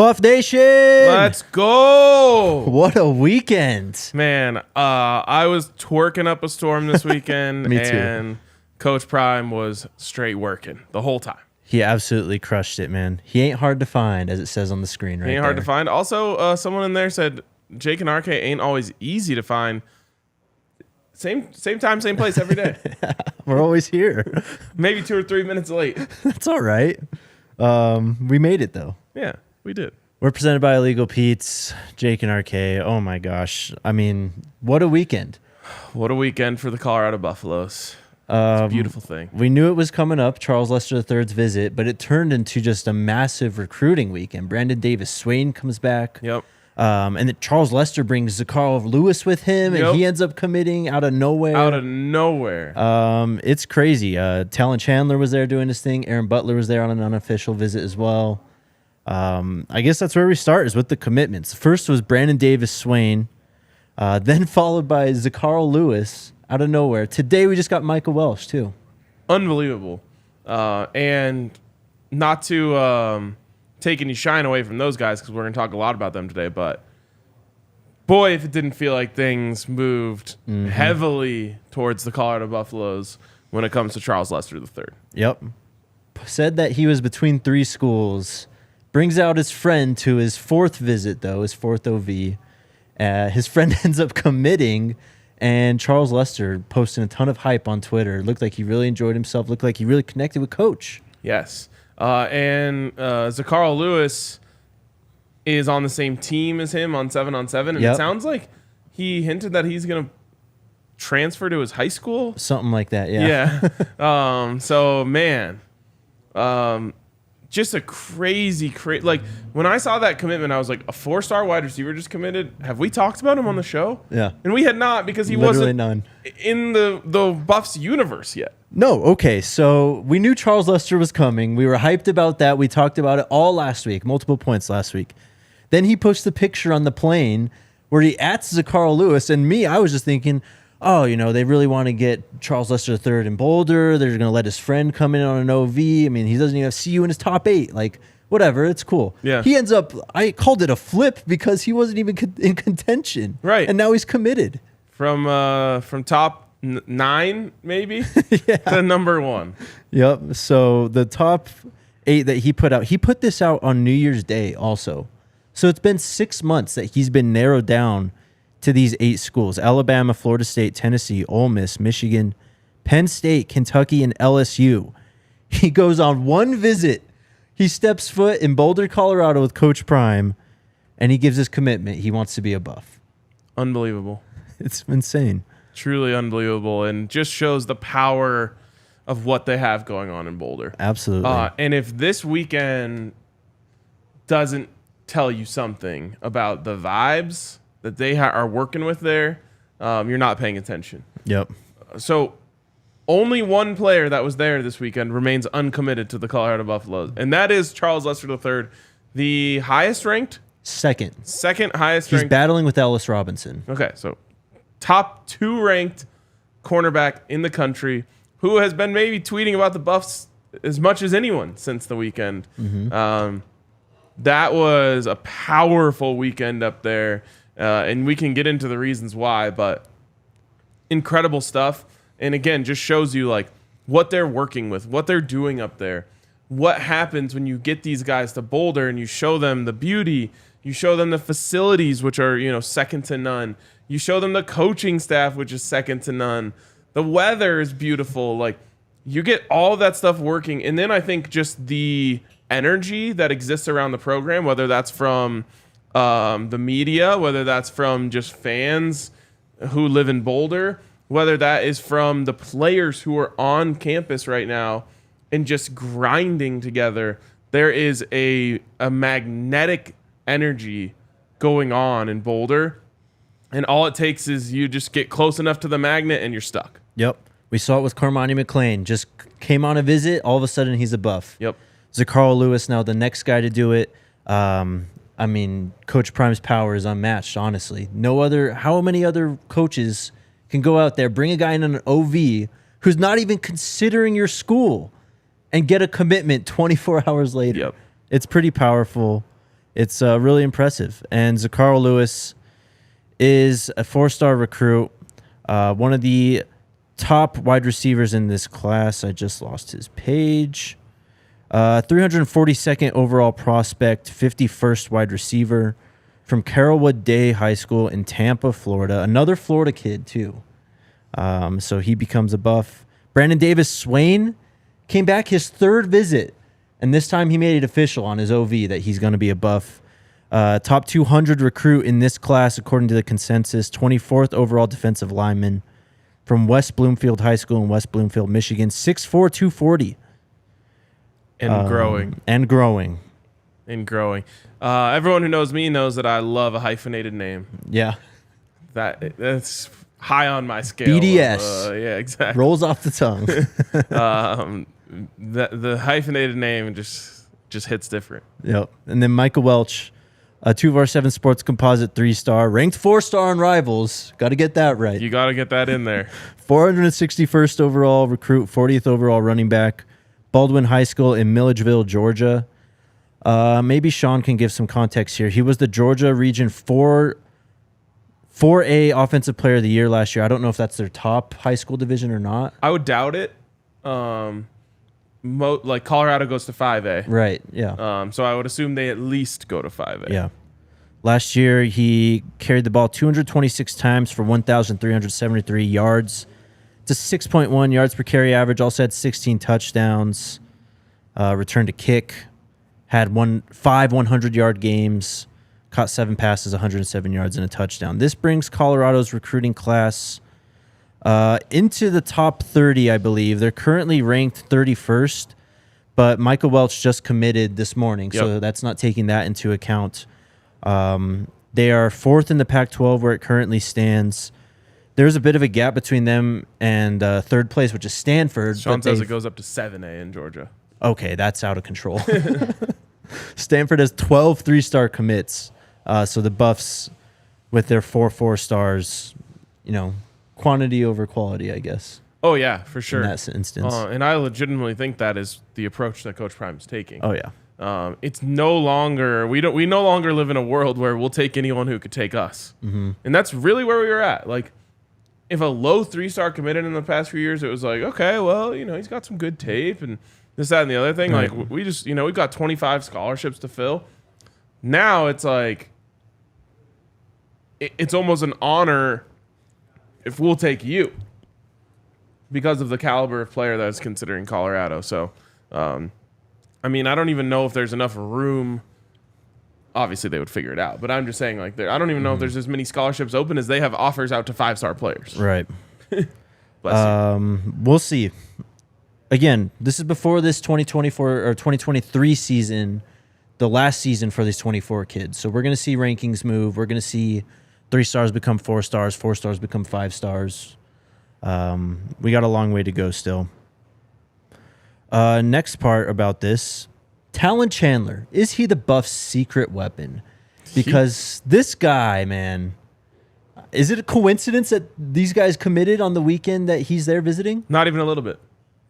Buff Nation! Let's go! What a weekend. Man, I was twerking up a storm this weekend. Me too. And Coach Prime was straight working the whole time. He absolutely crushed it, man. He ain't hard to find, as it says on the screen right there. Ain't hard to find. Also, someone in there said Jake and RK ain't always easy to find. Same time, same place every day. We're always here. Maybe 2 or 3 minutes late. That's all right. We made it, though. Yeah, we did. We're presented by Illegal Pete's, Jake and RK. Oh, my gosh. I mean, what a weekend. What a weekend for the Colorado Buffaloes. It's a beautiful thing. We knew it was coming up, Charles Lester III's visit, but it turned into just a massive recruiting weekend. Brandon Davis-Swain comes back. Yep. And then Charles Lester brings Zycarl Lewis with him, and he ends up committing out of nowhere. Out of nowhere. It's crazy. Talan Chandler was there doing his thing. Aaron Butler was there on an unofficial visit as well. I guess that's where we start, is with the commitments. First was Brandon Davis-Swain, then followed by Zycarl Lewis out of nowhere. Today we just got Micah Welch, too. Unbelievable. And not to take any shine away from those guys, because we're going to talk a lot about them today, but boy, if it didn't feel like things moved heavily towards the Colorado Buffaloes when it comes to Charles Lester III. Yep. Said that he was between 3 schools. Brings out his friend to his 4th visit, though, his 4th OV. His friend ends up committing, and Charles Lester posting a ton of hype on Twitter. Looked like he really enjoyed himself. Looked like he really connected with Coach. Yes. And Zycarl Lewis is on the same team as him on 7-on-7, and it sounds like he hinted that he's going to transfer to his high school. Something like that, yeah. Yeah. So, man, just a crazy, like, when I saw that commitment, I was like, a 4-star wide receiver just committed? Have we talked about him on the show? Yeah. And we had not, because he wasn't in the Buffs universe yet. No, okay, so we knew Charles Lester was coming. We were hyped about that. We talked about it all last week, multiple points last week. Then he posted the picture on the plane where he ats Zycarl Lewis, and I was just thinking, oh, they really want to get Charles Lester III in Boulder. They're going to let his friend come in on an OV. I mean, he doesn't even have CU in his top 8. Like, whatever, it's cool. Yeah. He ends up, I called it a flip because he wasn't even in contention. Right. And now he's committed. From top 9, maybe, to number 1. Yep. So the top 8 that he put out, he put this out on New Year's Day also. So it's been 6 months that he's been narrowed down to these 8 schools: Alabama, Florida State, Tennessee, Ole Miss, Michigan, Penn State, Kentucky, and LSU. He goes on one visit. He steps foot in Boulder, Colorado with Coach Prime, and he gives his commitment. He wants to be a Buff. Unbelievable. It's insane. Truly unbelievable, and just shows the power of what they have going on in Boulder. Absolutely. And if this weekend doesn't tell you something about the vibes that they are working with there, you're not paying attention. Yep. So only one player that was there this weekend remains uncommitted to the Colorado Buffaloes, and that is Charles Lester III, the highest ranked? Second highest He's ranked. battling with Ellis Robinson. Okay, so top 2 ranked cornerback in the country, who has been maybe tweeting about the Buffs as much as anyone since the weekend. That was a powerful weekend up there, and we can get into the reasons why, but incredible stuff. And again, just shows you like what they're working with, what they're doing up there, what happens when you get these guys to Boulder and you show them the beauty, you show them the facilities, which are, second to none. You show them the coaching staff, which is second to none. The weather is beautiful. Like, you get all that stuff working. And then I think just the energy that exists around the program, whether that's from the media, whether that's from just fans who live in Boulder, whether that is from the players who are on campus right now and just grinding together, there is a magnetic energy going on in Boulder. And all it takes is you just get close enough to the magnet and you're stuck. Yep. We saw it with Carmani McLean. Just came on a visit. All of a sudden, he's a Buff. Yep. Zycarl Lewis now the next guy to do it. I mean, Coach Prime's power is unmatched, honestly. How many other coaches can go out there, bring a guy in an OV who's not even considering your school and get a commitment 24 hours later? Yep. It's pretty powerful. It's really impressive. And Zycarl Lewis is a 4-star recruit, one of the top wide receivers in this class. I just lost his page. 342nd overall prospect, 51st wide receiver from Carrollwood Day High School in Tampa, Florida. Another Florida kid, too. So he becomes a Buff. Brandon Davis-Swain came back his 3rd visit, and this time he made it official on his OV that he's going to be a Buff. Top 200 recruit in this class, according to the consensus. 24th overall defensive lineman from West Bloomfield High School in West Bloomfield, Michigan. 6'4", 240. And growing. And growing. And growing. Everyone who knows me knows that I love a hyphenated name. Yeah. That's high on my scale. BDS. Yeah, exactly. Rolls off the tongue. The hyphenated name just hits different. Yep. And then Micah Welch, a 2of7 Sports Composite 3-star, ranked 4-star on Rivals. Got to get that right. You got to get that in there. 461st overall recruit, 40th overall running back, Baldwin High School in Milledgeville, Georgia. Maybe Sean can give some context here. He was the Georgia Region 4A Offensive Player of the Year last year. I don't know if that's their top high school division or not. I would doubt it. Like Colorado goes to 5A. Right, yeah. So I would assume they at least go to 5A. Yeah. Last year, he carried the ball 226 times for 1,373 yards. It's a 6.1 yards per carry average. Also had 16 touchdowns. Returned a kick. Had 5 100-yard games. Caught 7 passes, 107 yards, and a touchdown. This brings Colorado's recruiting class into the top 30, I believe. They're currently ranked 31st, but Micah Welch just committed this morning, so that's not taking that into account. They are 4th in the Pac-12 where it currently stands. There's a bit of a gap between them and 3rd place, which is Stanford. Sean says it goes up to 7A in Georgia. Okay, that's out of control. Stanford has 12 3-star commits. So the Buffs, with their 4 stars, quantity over quality, I guess. Oh, yeah, for sure. In that instance. And I legitimately think that is the approach that Coach Prime is taking. Oh, yeah. It's no longer we no longer live in a world where we'll take anyone who could take us. Mm-hmm. And that's really where we were at. Like, if a low 3-star committed in the past few years, it was like, okay, well, he's got some good tape and this, that, and the other thing. Right. Like, we just, we've got 25 scholarships to fill. Now it's like, it's almost an honor if we'll take you because of the caliber of player that is considering Colorado. So, I don't even know if there's enough room. Obviously, they would figure it out. But I'm just saying, like, I don't even know if there's as many scholarships open as they have offers out to 5-star players. Right. Bless you. We'll see. Again, this is before this 2024 or 2023 season, the last season for these 24 kids. So we're going to see rankings move. We're going to see 3 stars become 4 stars, 4 stars become 5 stars. We got a long way to go still. Next part about this, Talan Chandler. Is he the Buffs' secret weapon? Because this guy, man, is it a coincidence that these guys committed on the weekend that he's there visiting? Not even a little bit.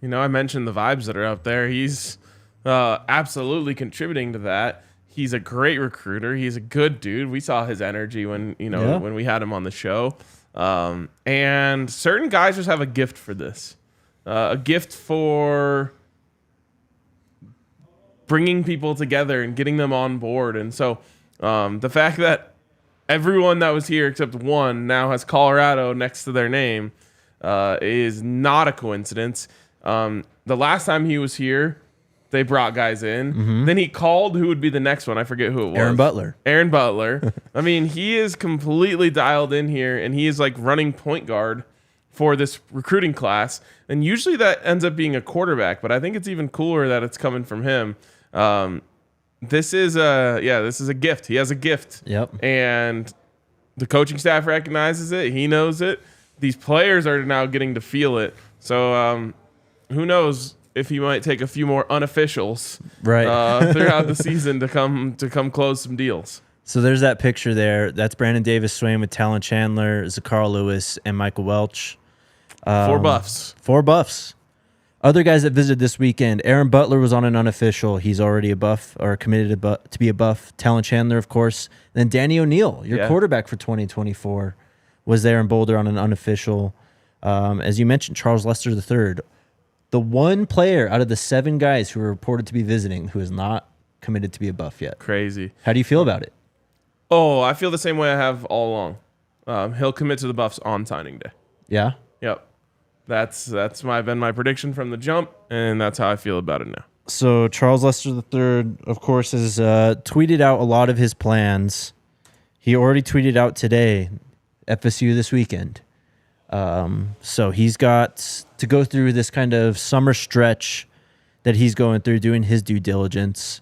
I mentioned the vibes that are out there. He's absolutely contributing to that. He's a great recruiter. He's a good dude. We saw his energy when when we had him on the show. And certain guys just have a gift for this, a gift for bringing people together and getting them on board. And so the fact that everyone that was here except one now has Colorado next to their name is not a coincidence. The last time he was here, they brought guys in. Mm-hmm. Then he called who would be the next one. I forget who it was. Aaron Butler. He is completely dialed in here, and he is like running point guard for this recruiting class. And usually that ends up being a quarterback, but I think it's even cooler that it's coming from him. This is a gift. He has a gift. Yep. And the coaching staff recognizes it. He knows it. These players are now getting to feel it. So who knows if he might take a few more unofficials throughout the season to come close some deals. So there's that picture there. That's Brandon Davis-Swain with Talan Chandler, Zycarl Lewis, and Michael Welch. 4 Buffs. 4 Buffs. Other guys that visited this weekend, Aaron Butler was on an unofficial. He's already a Buff or committed to be a Buff. Talan Chandler, of course. And then Danny O'Neal, your quarterback for 2024, was there in Boulder on an unofficial. As you mentioned, Charles Lester III, the one player out of the 7 guys who are reported to be visiting who is not committed to be a Buff yet. Crazy. How do you feel about it? Oh, I feel the same way I have all along. He'll commit to the Buffs on signing day. Yeah? Yep. That's been my prediction from the jump, and that's how I feel about it now. So Charles Lester III, of course, has tweeted out a lot of his plans. He already tweeted out today, FSU this weekend. So he's got to go through this kind of summer stretch that he's going through, doing his due diligence.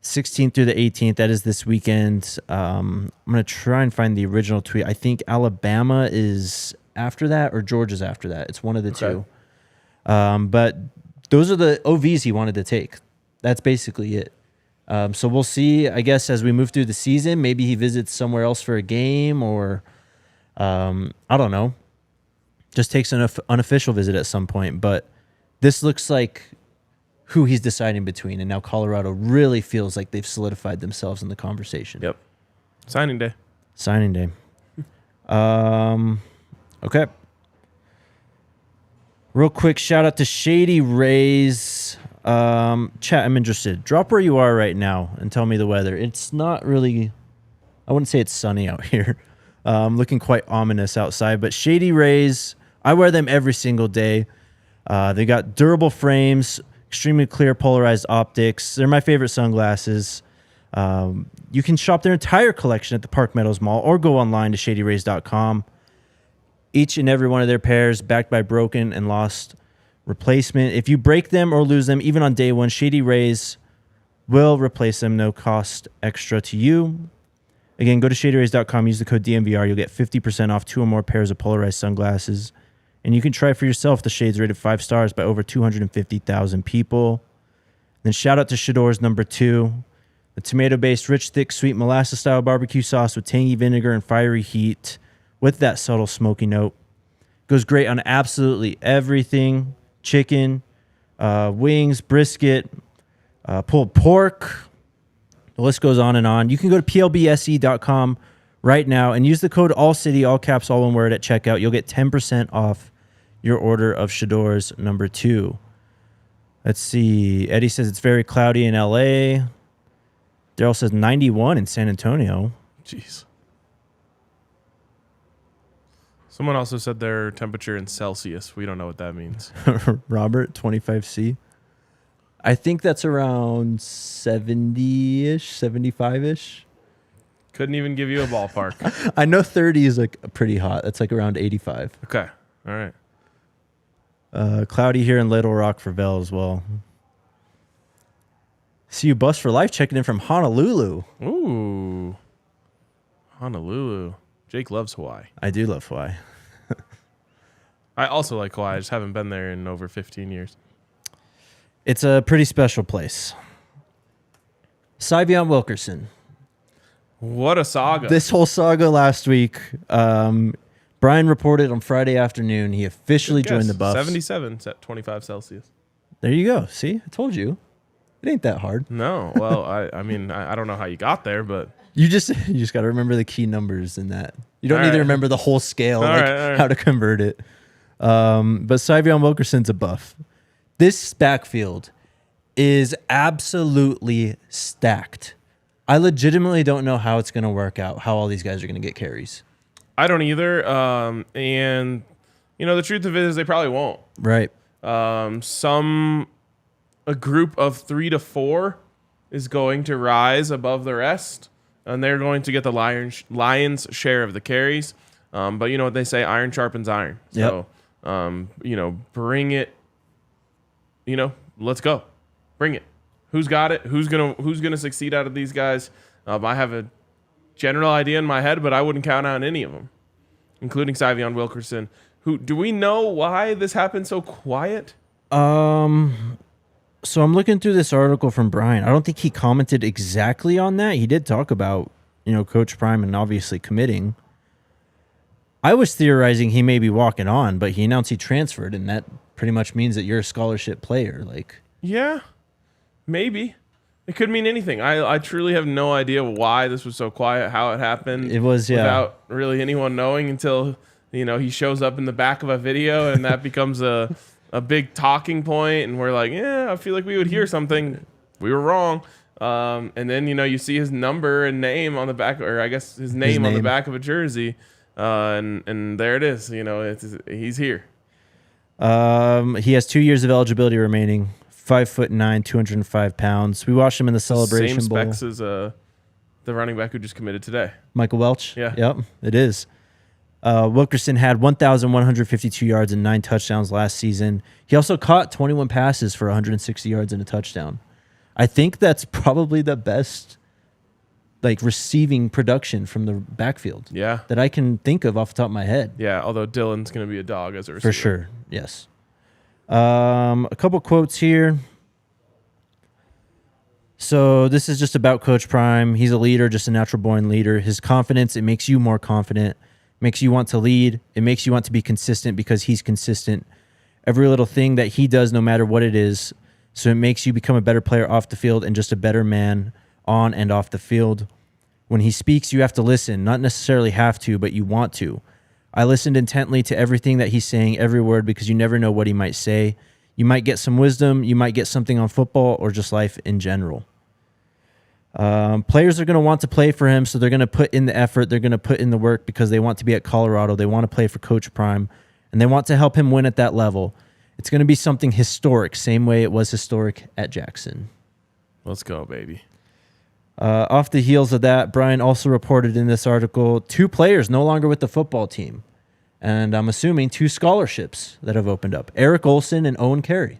16th through the 18th, that is this weekend. I'm going to try and find the original tweet. I think Alabama is after that or Georgia's after that. It's one of the two. But those are the OVs he wanted to take. That's basically it. So we'll see, I guess, as we move through the season. Maybe he visits somewhere else for a game or, I don't know, just takes an unofficial visit at some point. But this looks like who he's deciding between. And now Colorado really feels like they've solidified themselves in the conversation. Yep. Signing day. Signing day. Okay. Real quick shout out to Shady Rays. Chat, I'm interested. Drop where you are right now and tell me the weather. It's not really, I wouldn't say it's sunny out here. Looking quite ominous outside, but Shady Rays, I wear them every single day. They got durable frames, extremely clear polarized optics. They're my favorite sunglasses. You can shop their entire collection at the Park Meadows Mall or go online to shadyrays.com. Each and every one of their pairs backed by broken and lost replacement. If you break them or lose them, even on day one, Shady Rays will replace them. No cost extra to you. Again, go to shadyrays.com. Use the code DNVR. You'll get 50% off 2 or more pairs of polarized sunglasses. And you can try for yourself the shades rated 5 stars by over 250,000 people. Then shout out to Shador's number 2. The tomato-based, rich, thick, sweet molasses-style barbecue sauce with tangy vinegar and fiery heat with that subtle smoky note. Goes great on absolutely everything. Chicken, wings, brisket, pulled pork. The list goes on and on. You can go to plbse.com right now and use the code ALLCITY, all caps, all one word, at checkout. You'll get 10% off your order of Shador's number 2. Let's see. Eddie says it's very cloudy in LA. Daryl says 91 in San Antonio. Jeez. Someone also said their temperature in Celsius. We don't know what that means. Robert, 25C. I think that's around 70-ish, 75-ish. Couldn't even give you a ballpark. I know 30 is like pretty hot. That's like around 85. Okay. All right. Cloudy here in Little Rock for Vel as well. See you, Bus for Life, checking in from Honolulu. Ooh. Honolulu. Jake loves Hawaii. I do love Hawaii. I also like Hawaii. I just haven't been there in over 15 years. It's a pretty special place. Sy'veon Wilkerson. What a saga. This whole saga last week. Brian reported on Friday afternoon he officially joined the Buffs. 77 at 25 Celsius. There you go. See? I told you. It ain't that hard. No. Well, I mean, I don't know how you got there, but... You just got to remember the key numbers in that. You don't need to remember the whole scale, how to convert it. But Sy'veon Wilkerson's a Buff. This backfield is absolutely stacked. I legitimately don't know how it's going to work out, how all these guys are going to get carries. I don't either. And, you know, the truth of it is they probably won't. Right. A group of 3 to 4 is going to rise above the rest, and they're going to get the lion's share of the carries. But you know what they say, iron sharpens iron. So, you know, bring it, you know, let's go. Bring it. Who's got it? Who's gonna succeed out of these guys? I have a general idea in my head, but I wouldn't count on any of them, including Sy'veon Wilkerson. Do we know why this happened so quiet? So I'm looking through this article from Brian. I don't think he commented exactly on that. He did talk about, you know, Coach Prime and obviously committing. I was theorizing he may be walking on, but he announced he transferred, and that pretty much means that you're a scholarship player. Like, yeah, maybe. It could mean anything. I truly have no idea why this was so quiet, how it happened. It was, yeah. Without really anyone knowing until, he shows up in the back of a video and that becomes a big talking point, and we're like, yeah, I feel like we would hear something. We were wrong. And then, you see his number and name on the back, or I guess his name on the back of a jersey. And there it is. He's here. He has 2 years of eligibility remaining. 5'9", 205 pounds. We watched him in the Celebration Bowl. Same specs as the running back who just committed today. Micah Welch? Yeah. Yep, it is. Wilkerson had 1,152 yards and 9 touchdowns last season. He also caught 21 passes for 160 yards and a touchdown. I think that's probably the best receiving production from the backfield. Yeah. That I can think of off the top of my head. Yeah, although Dylan's going to be a dog as a receiver. For sure, yes. A couple quotes here. So this is just about Coach Prime. He's a leader, just a natural-born leader. His confidence, it makes you more confident. Makes you want to lead. It makes you want to be consistent because he's consistent. Every little thing that he does, no matter what it is. So it makes you become a better player off the field and just a better man on and off the field. When he speaks, you have to listen. Not necessarily have to, but you want to. I listened intently to everything that he's saying, every word, because you never know what he might say. You might get some wisdom. You might get something on football or just life in general. Players are going to want to play for him, so they're going to put in the effort. They're going to put in the work because they want to be at Colorado. They want to play for Coach Prime, and they want to help him win at that level. It's going to be something historic, same way it was historic at Jackson. Let's go, baby. Off the heels of that, Brian also reported in this article 2 players no longer with the football team. And I'm assuming 2 scholarships that have opened up. Eric Olson and Owen Carey.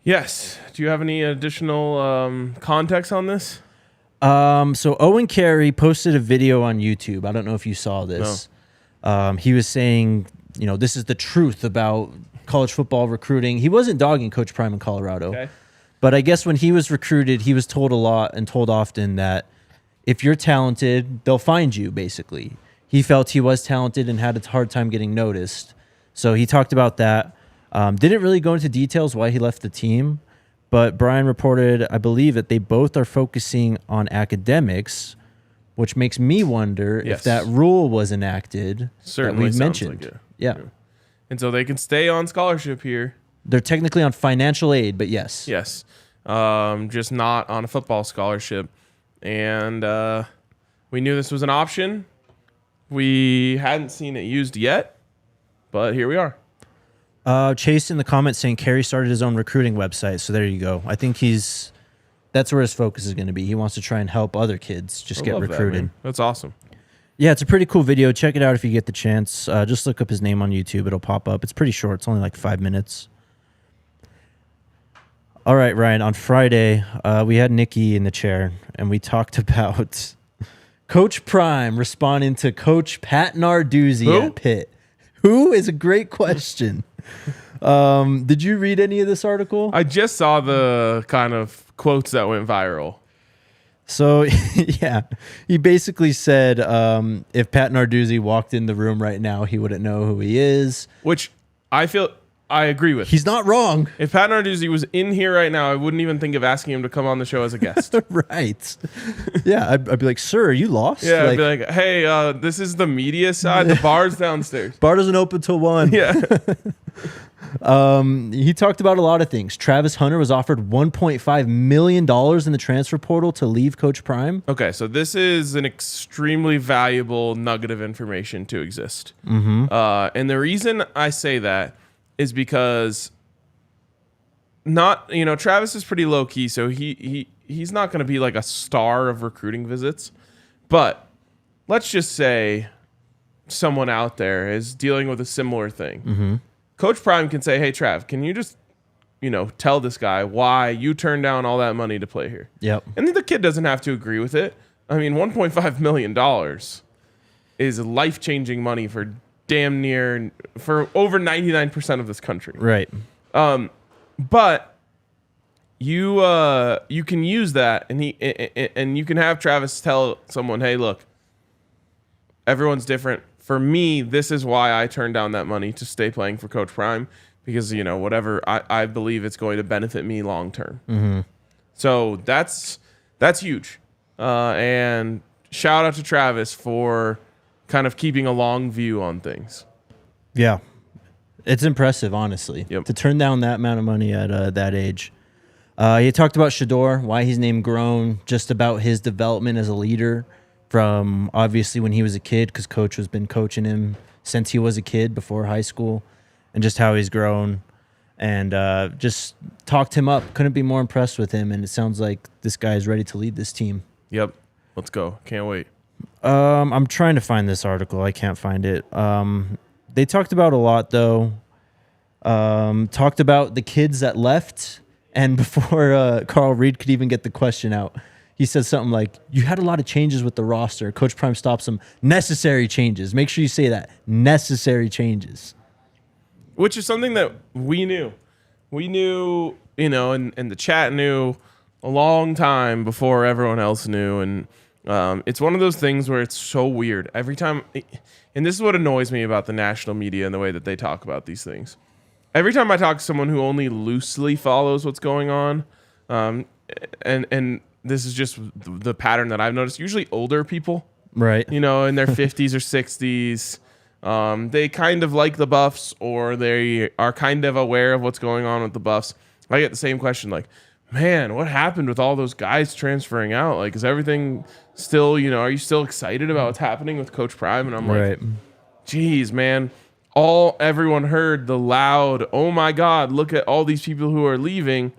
Yes. Do you have any additional context on this? So Owen Carey posted a video on YouTube. I don't know if you saw this. No. He was saying, this is the truth about college football recruiting. He wasn't dogging Coach Prime in Colorado. Okay. But I guess when he was recruited, he was told a lot and told often that if you're talented, they'll find you, basically. He felt he was talented and had a hard time getting noticed. So he talked about that. Didn't really go into details why he left the team. But Brian reported, I believe, that they both are focusing on academics, which makes me wonder if that rule was enacted that we've mentioned. Like yeah. And so they can stay on scholarship here. They're technically on financial aid, but yes. Yes. Just not on a football scholarship. And we knew this was an option. We hadn't seen it used yet, but here we are. Chase in the comments saying Carey started his own recruiting website. So there you go. I think that's where his focus is going to be. He wants to try and help other kids just get recruited. That's awesome. Yeah, it's a pretty cool video. Check it out if you get the chance. Just look up his name on YouTube. It'll pop up. It's pretty short. It's only like 5 minutes. All right, Ryan. On Friday, we had Nikki in the chair, and we talked about Coach Prime responding to Coach Pat Narduzzi at Pitt. Who is a great question. Did you read any of this article? I just saw the kind of quotes that went viral. So, yeah, he basically said if Pat Narduzzi walked in the room right now, he wouldn't know who he is. Which I feel I agree with. He's not wrong. If Pat Narduzzi was in here right now, I wouldn't even think of asking him to come on the show as a guest. Right. Yeah, I'd be like, sir, are you lost? Yeah, I'd be like, hey, this is the media side. The bar's downstairs. Bar doesn't open till 1. Yeah. He talked about a lot of things. Travis Hunter was offered $1.5 million in the transfer portal to leave Coach Prime. Okay, so this is an extremely valuable nugget of information to exist. Mm-hmm. And the reason I say that is because Travis is pretty low key, so he's not going to be like a star of recruiting visits. But let's just say someone out there is dealing with a similar thing. Mm-hmm. Coach Prime can say, hey, Trav, can you just, tell this guy why you turned down all that money to play here? Yep. And the kid doesn't have to agree with it. I mean, $1.5 million is life-changing money for damn near for over 99% of this country. Right. But you can use that and you can have Travis tell someone, hey, look, everyone's different. for me, this is why I turned down that money to stay playing for Coach Prime, because, whatever, I believe it's going to benefit me long term. Mm-hmm. So that's huge. And shout out to Travis for kind of keeping a long view on things. Yeah. It's impressive, honestly, to turn down that amount of money at that age. He talked about Shedeur, why he's named Grown, just about his development as a leader from obviously when he was a kid, because Coach has been coaching him since he was a kid before high school, and just how he's grown. And just talked him up. Couldn't be more impressed with him, and it sounds like this guy is ready to lead this team. Yep. Let's go. Can't wait. I'm trying to find this article. I can't find it. They talked about a lot, though. Talked about the kids that left, and before Carl Reed could even get the question out, he said something like, you had a lot of changes with the roster. Coach Prime stops them. Necessary changes. Make sure you say that. Necessary changes. Which is something that we knew. We knew, and the chat knew a long time before everyone else knew. And it's one of those things where it's so weird. Every time, and this is what annoys me about the national media and the way that they talk about these things. Every time I talk to someone who only loosely follows what's going on, and this is just the pattern that I've noticed, usually older people, right? In their 50s or 60s, they kind of like the Buffs, or they are kind of aware of what's going on with the Buffs. I get the same question, like, man, what happened with all those guys transferring out? Like, is everything still, are you still excited about what's happening with Coach Prime? And I'm like, geez, man. Everyone heard the loud, oh my God, look at all these people who are leaving.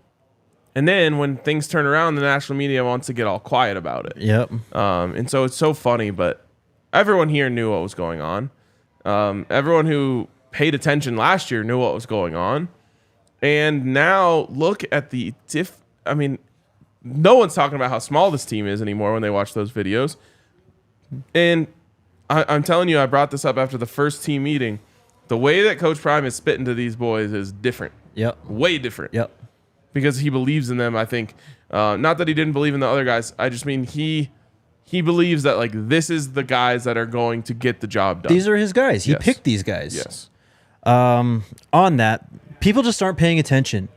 And then when things turn around, the national media wants to get all quiet about it. Yep. And so it's so funny, but everyone here knew what was going on. Everyone who paid attention last year knew what was going on. And now look at no one's talking about how small this team is anymore when they watch those videos. And I'm telling you, I brought this up after the first team meeting. The way that Coach Prime is spitting to these boys is different. Yep. Way different. Yep. Because he believes in them, I think. Not that he didn't believe in the other guys. I just mean he believes that, like, this is the guys that are going to get the job done. These are his guys. He picked these guys. Yes. On that, people just aren't paying attention.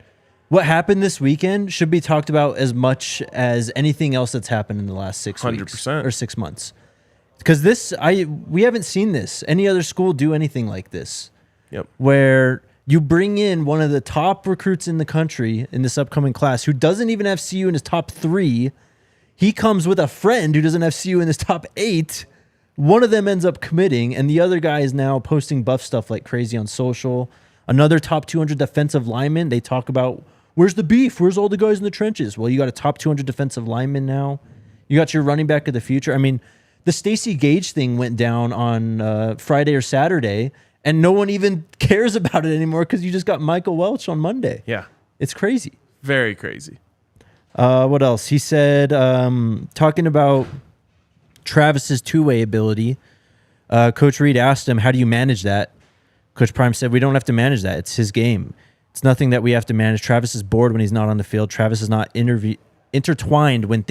What happened this weekend should be talked about as much as anything else that's happened in the last 6 weeks 100%. or 6 months. Because we haven't seen this. Any other school do anything like this. Yep. Where you bring in one of the top recruits in the country in this upcoming class who doesn't even have CU in his top 3. He comes with a friend who doesn't have CU in his top 8. One of them ends up committing, and the other guy is now posting Buff stuff like crazy on social. Another top 200 defensive lineman. They talk about, where's the beef? Where's all the guys in the trenches? Well, you got a top 200 defensive lineman now. You got your running back of the future. I mean, the Stacey Gage thing went down on Friday or Saturday, and no one even cares about it anymore because you just got Micah Welch on Monday. Yeah. It's crazy. Very crazy. What else? He said, talking about Travis's two-way ability, Coach Reed asked him, how do you manage that? Coach Prime said, we don't have to manage that. It's his game. It's nothing that we have to manage. Travis is bored when he's not on the field. Travis is not intertwined when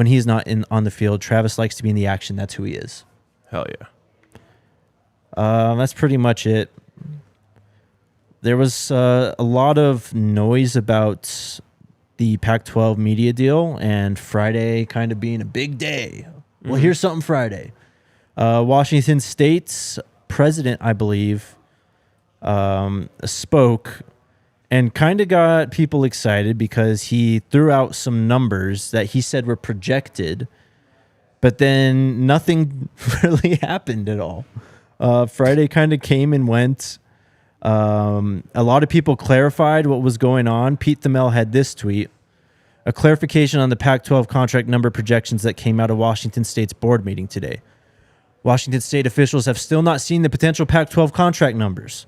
he's not on the field. Travis likes to be in the action. That's who he is. Hell yeah. That's pretty much it. There was a lot of noise about the Pac-12 media deal and Friday kind of being a big day. Well, here's something Friday. Washington State's president, I believe, spoke and kind of got people excited because he threw out some numbers that he said were projected, but then nothing really happened at all. Friday kind of came and went. A lot of people clarified what was going on. Pete Thamel had this tweet: a clarification on the Pac-12 contract number projections that came out of Washington State's board meeting today. Washington State officials have still not seen the potential Pac-12 contract numbers.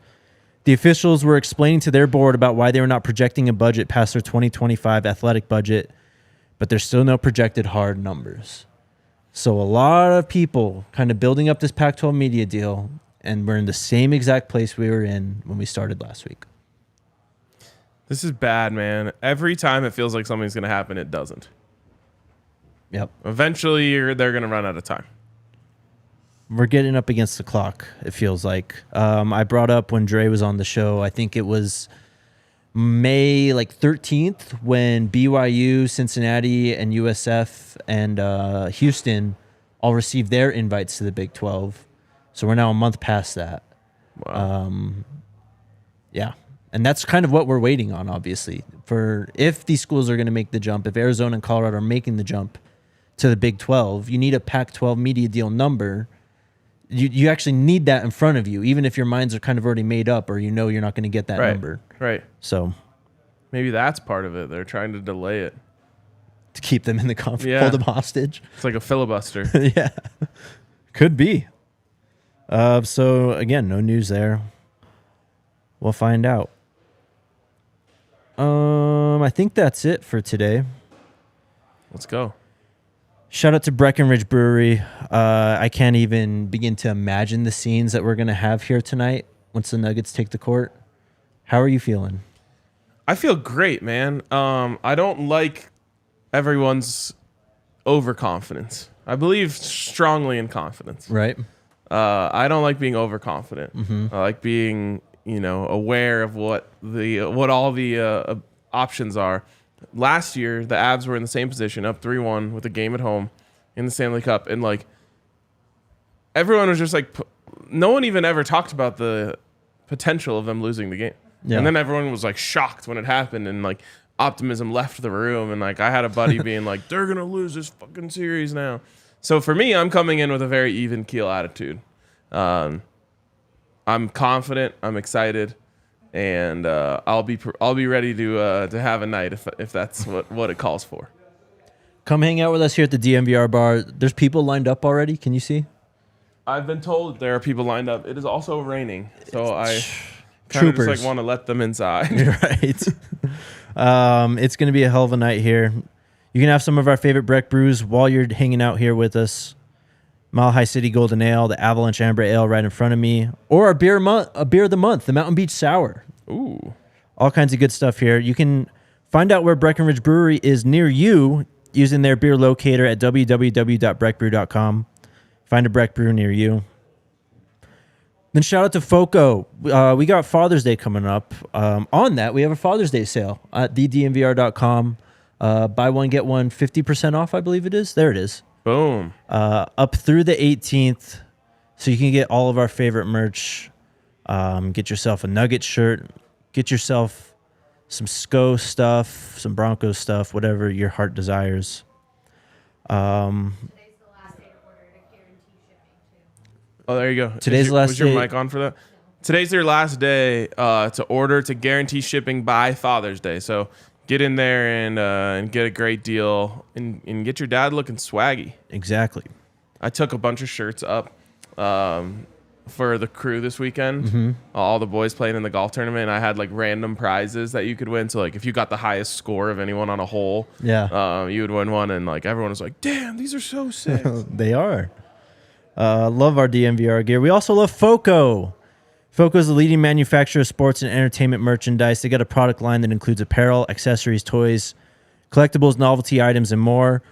The officials were explaining to their board about why they were not projecting a budget past their 2025 athletic budget, but there's still no projected hard numbers. So a lot of people kind of building up this Pac-12 media deal, and we're in the same exact place we were in when we started last week. This is bad, man. Every time it feels like something's going to happen, it doesn't. Yep. Eventually, they're going to run out of time. we're getting up against the clock, it feels like. I brought up when Dre was on the show, I think it was May 13th when BYU, Cincinnati, and USF and Houston all received their invites to the Big 12. So we're now a month past that. Wow. Yeah. And that's kind of what we're waiting on, obviously. For if these schools are going to make the jump, if Arizona and Colorado are making the jump to the Big 12, you need a Pac-12 media deal number. You actually need that in front of you, even if your minds are kind of already made up or you're not going to get that number. Right. So maybe that's part of it. They're trying to delay it. To keep them in the conference, Yeah. hold them hostage. It's like a filibuster. Yeah. Could be. So, again, no news there. We'll find out. I think that's it for today. Let's go. Shout out to Breckenridge Brewery. I can't even begin to imagine the scenes that we're going to have here tonight once the Nuggets take the court. How are you feeling? I feel great, man. I don't like everyone's overconfidence. I believe strongly in confidence. Right. I don't like being overconfident. Mm-hmm. I like being, aware of what all the options are. Last year, the Avs were in the same position, up 3-1 with a game at home in the Stanley Cup, and everyone was just no one even ever talked about the potential of them losing the game. Yeah. And then everyone was shocked when it happened, and optimism left the room, and I had a buddy being they're gonna lose this fucking series now. So for me, I'm coming in with a very even keel attitude. I'm confident, I'm excited, and I'll be ready to have a night if that's what it calls for. Come hang out with us here at the DNVR bar. There's people lined up already. Can you see? I've been told there are people lined up. It is also raining, so I kind of just want to let them inside. Right. It's going to be a hell of a night here. You can have some of our favorite Breck brews while you're hanging out here with us. Mile High City Golden Ale, the Avalanche Amber Ale right in front of me, or our beer of the month, the Mountain Beach Sour. Ooh. All kinds of good stuff here. You can find out where Breckenridge Brewery is near you using their beer locator at www.breckbrew.com. Find a Breck Brew near you. Then shout out to FOCO. We got Father's Day coming up. On that, we have a Father's Day sale at thednvr.com. Buy one, get one, 50% off, I believe it is. There it is. Boom. Up through the 18th. So you can get all of our favorite merch. Get yourself a Nugget shirt. Get yourself some SCO stuff, some Broncos stuff, whatever your heart desires. Today's the last day to order to guarantee shipping, too. Oh, there you go. Today's the last was your day. mic on for that? Today's their last day to order to guarantee shipping by Father's Day. So get in there and get a great deal and get your dad looking swaggy. Exactly. I took a bunch of shirts up for the crew this weekend. Mm-hmm. All the boys playing in the golf tournament. I had random prizes that you could win. So if you got the highest score of anyone on a hole, you would win one. And everyone was like, "Damn, these are so sick." They are. Love our DNVR gear. We also love FOCO. FOCO is the leading manufacturer of sports and entertainment merchandise. They got a product line that includes apparel, accessories, toys, collectibles, novelty items, and more.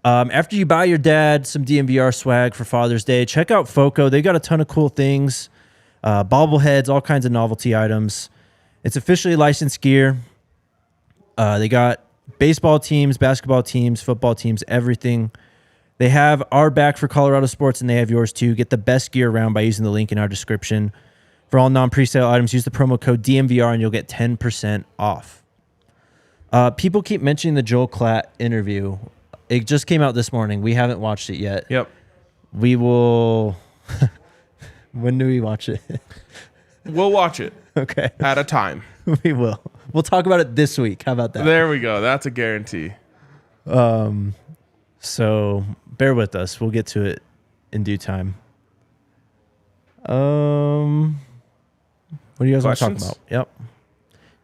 After you buy your dad some DNVR swag for Father's Day, check out FOCO. They got a ton of cool things, bobbleheads, all kinds of novelty items. It's officially licensed gear. They got baseball teams, basketball teams, football teams, everything. They have our back for Colorado sports, and they have yours too. Get the best gear around by using the link in our description. For all non-presale items, use the promo code DNVR, and you'll get 10% off. People keep mentioning the Joel Klatt interview. It just came out this morning. We haven't watched it yet. Yep. We will... When do we watch it? We'll watch it. Okay. At a time. We will. We'll talk about it this week. How about that? There we go. That's a guarantee. So bear with us. We'll get to it in due time. What do you guys want to talk Questions? about? Yep.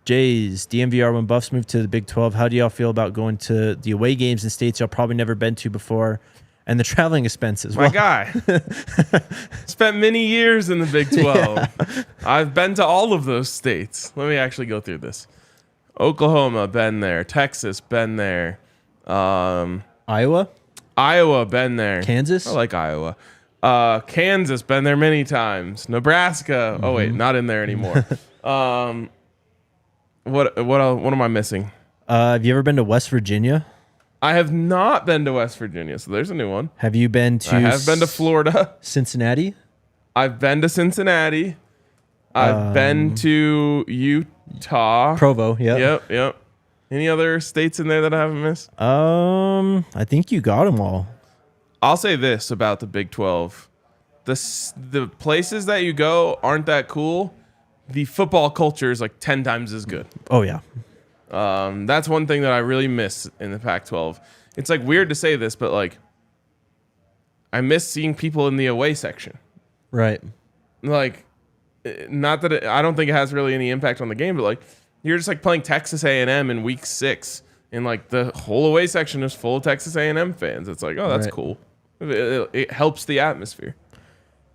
Jays, DNVR when Buffs moved to the Big 12. How do y'all feel about going to the away games in states y'all probably never been to before? And the traveling expenses. My guy. Spent many years in the Big 12. Yeah. I've been to all of those states. Let me actually go through this. Oklahoma, been there. Texas, been there. Iowa? Iowa, been there. Kansas? I like Iowa. Kansas, been there many times. Nebraska. Oh wait, not in there anymore. What am I missing? Have you ever been to West Virginia? I have not been to West Virginia, so there's a new one. Have you been to? I have been to Florida. Cincinnati. I've been to Cincinnati. I've been to Utah. Provo. Yep. Any other states in there that I haven't missed? I think you got them all. I'll say this about the Big 12. The places that you go aren't that cool. The football culture is like 10 times as good. Oh yeah. That's one thing that I really miss in the Pac-12. It's like weird to say this, but like I miss seeing people in the away section. Right. Like, not that I don't think it has really any impact on the game, but like you're just like playing Texas A&M in week 6, and like the whole away section is full of Texas A&M fans. It's like, oh, that's cool. It helps the atmosphere.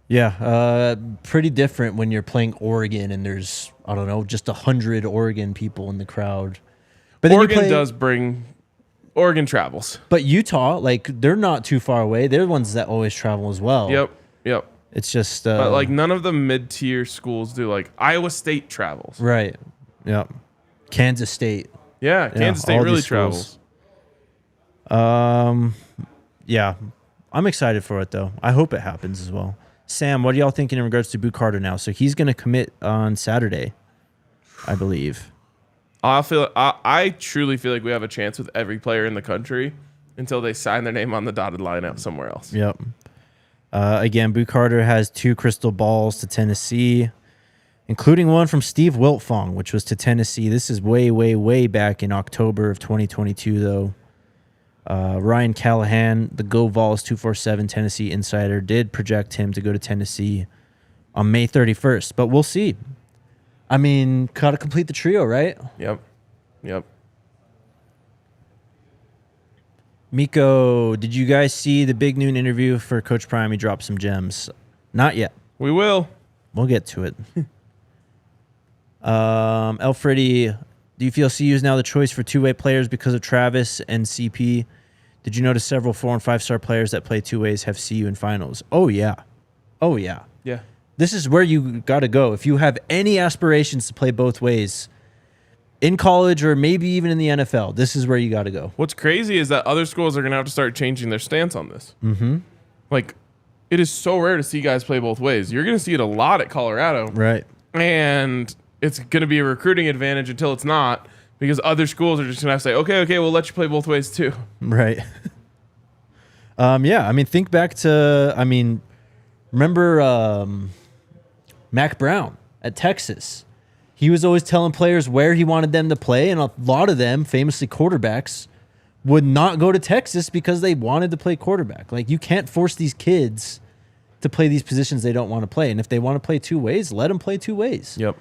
Yeah, pretty different when you're playing Oregon and there's, I don't know, just 100 Oregon people in the crowd. But then Oregon travels. But Utah, like, they're not too far away. They're the ones that always travel as well. Yep. It's just... but, like, none of the mid-tier schools do. Like, Iowa State travels. Right. Yep. Kansas State. Yeah, Kansas State really travels. Yeah. I'm excited for it, though. I hope it happens as well. Sam, what are y'all thinking in regards to Boot Carter now? So he's going to commit on Saturday, I believe. I truly feel like we have a chance with every player in the country until they sign their name on the dotted line out somewhere else. Yep. Again, Boot Carter has 2 crystal balls to Tennessee, including one from Steve Wiltfong, which was to Tennessee. This is way, way, way back in October of 2022, though. Ryan Callahan, the Go Vols 247 Tennessee insider, did project him to go to Tennessee on May 31st, but we'll see. I mean, got to complete the trio, right? Yep. Miko, did you guys see the Big Noon interview for Coach Prime? He dropped some gems. Not yet. We will. We'll get to it. Alfredi, do you feel CU is now the choice for two-way players because of Travis and CP? Did you notice several 4- and 5-star players that play two ways have CU in finals? Oh, yeah. Yeah. This is where you got to go. If you have any aspirations to play both ways in college or maybe even in the NFL, this is where you got to go. What's crazy is that other schools are going to have to start changing their stance on this. Mm-hmm. Like, it is so rare to see guys play both ways. You're going to see it a lot at Colorado. Right. And it's going to be a recruiting advantage until it's not, because other schools are just going to have to say, okay, we'll let you play both ways too. Right. Yeah, I mean, think back to, remember Mac Brown at Texas? He was always telling players where he wanted them to play, and a lot of them, famously quarterbacks, would not go to Texas because they wanted to play quarterback. Like, you can't force these kids to play these positions they don't want to play. And if they want to play two ways, let them play two ways. Yep.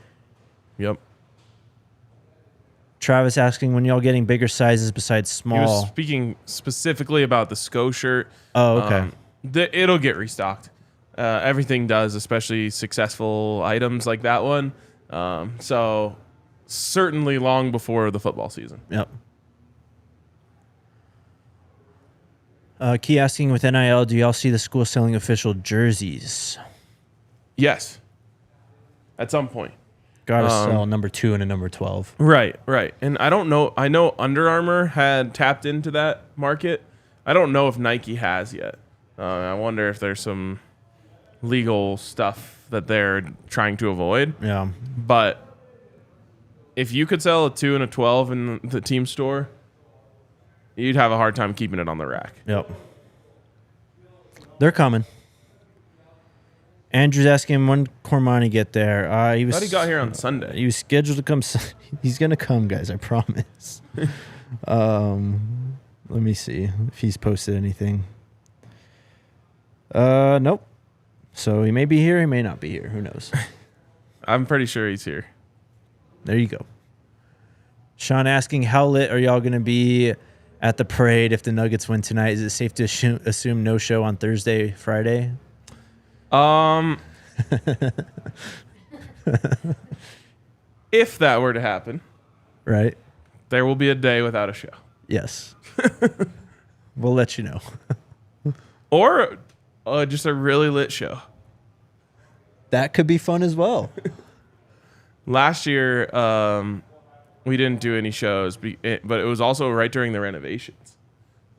Travis asking, when y'all getting bigger sizes besides small? He was speaking specifically about the SCO shirt. Oh, okay. It'll get restocked. Everything does, especially successful items like that one. So certainly long before the football season. Yep. Key asking, with NIL, do y'all see the school selling official jerseys? Yes. At some point. Gotta sell number 2 and a number 12. Right. And I don't know. I know Under Armour had tapped into that market. I don't know if Nike has yet. I wonder if there's some legal stuff that they're trying to avoid. Yeah. But if you could sell a 2 and a 12 in the team store, you'd have a hard time keeping it on the rack. Yep. They're coming. Andrew's asking, when Cormani get there? I thought he got here on Sunday. He was scheduled to come. He's going to come, guys. I promise. Let me see if he's posted anything. Nope. So he may be here. He may not be here. Who knows? I'm pretty sure he's here. There you go. Sean asking, how lit are y'all going to be at the parade if the Nuggets win tonight? Is it safe to assume no show on Thursday, Friday? If that were to happen, right, there will be a day without a show. Yes. We'll let you know. Or just a really lit show. That could be fun as well. Last year, we didn't do any shows, but it was also right during the renovations.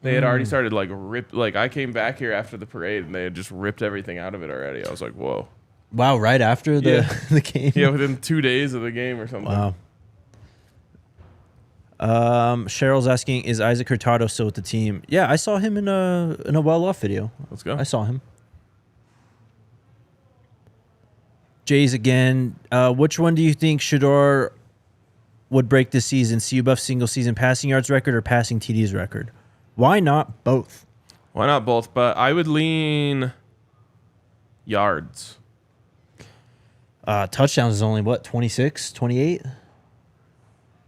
They had already started I came back here after the parade and they had just ripped everything out of it already. I was like, whoa. Wow, right after the game? Yeah, within 2 days of the game or something. Wow. Cheryl's asking, is Issac Hurtado still with the team? Yeah, I saw him in a well-off video. Let's go. I saw him. Jays again. Which one do you think Shedeur would break this season? CU Buff single season passing yards record or passing TDs record? Why not both? Why not both? But I would lean yards. Touchdowns is only, 26, 28?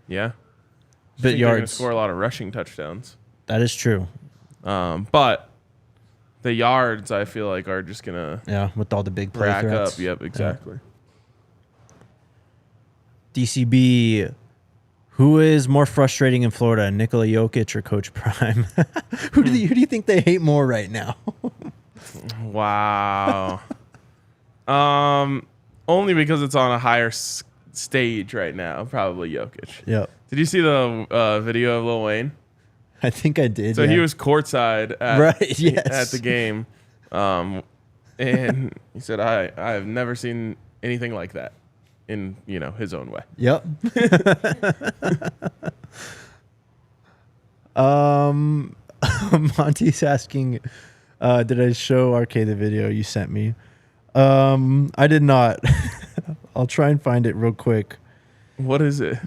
Yeah. But They're going to yards. score a lot of rushing touchdowns. That is true. But the yards, I feel like, are just going to Yeah, with all the big play rack threats. up. Yep, exactly. DCB, who is more frustrating in Florida, Nikola Jokic or Coach Prime? Who do you think they hate more right now? Wow. Only because it's on a higher stage right now. Probably Jokic. Yep. Did you see the video of Lil Wayne? I think I did. So yeah. he was courtside at, Right, yes. at the game. And he said, I have never seen anything like that in, his own way. Yep. Monty's asking, did I show RK the video you sent me? I did not. I'll try and find it real quick. What is it?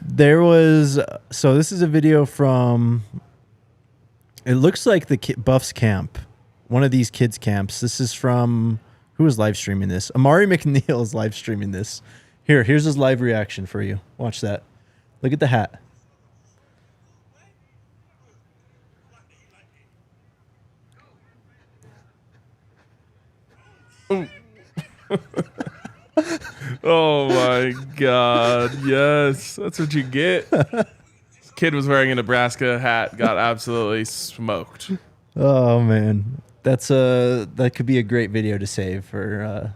So this is a video from, it looks like the Buffs camp, one of these kids' camps. This is from, who is live streaming this? Amari McNeil is live streaming this. Here's his live reaction for you. Watch that. Look at the hat. Oh my God. Yes. That's what you get. This kid was wearing a Nebraska hat, got absolutely smoked. Oh man. That could be a great video to save for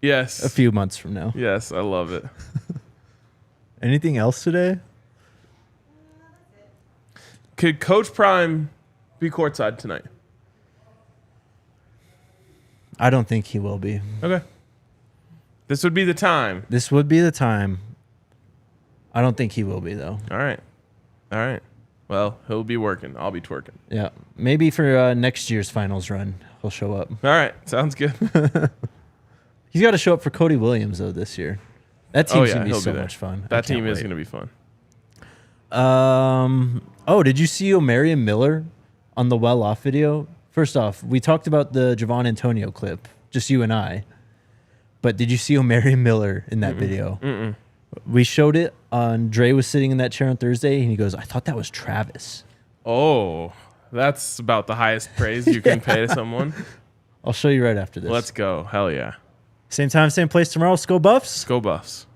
Yes. a few months from now. Yes, I love it. Anything else today? Could Coach Prime be courtside tonight? I don't think he will be. Okay. This would be the time. This would be the time. I don't think he will be though. All right. Well, he'll be working. I'll be twerking. Yeah. Maybe for next year's finals run, he'll show up. All right. Sounds good. He's got to show up for Cody Williams though this year. That team's gonna be he'll so there. much fun. That team is going to be fun. Oh, did you see Omarion Miller on the well-off video? First off, we talked about the Javon Antonio clip, just you and I. But did you see Omarion Miller in that video? Mm-mm. We showed it on, Dre was sitting in that chair on Thursday, and he goes, I thought that was Travis. Oh, that's about the highest praise you can pay to someone. I'll show you right after this. Let's go. Hell yeah. Same time, same place tomorrow. Let's go Buffs. Go Buffs.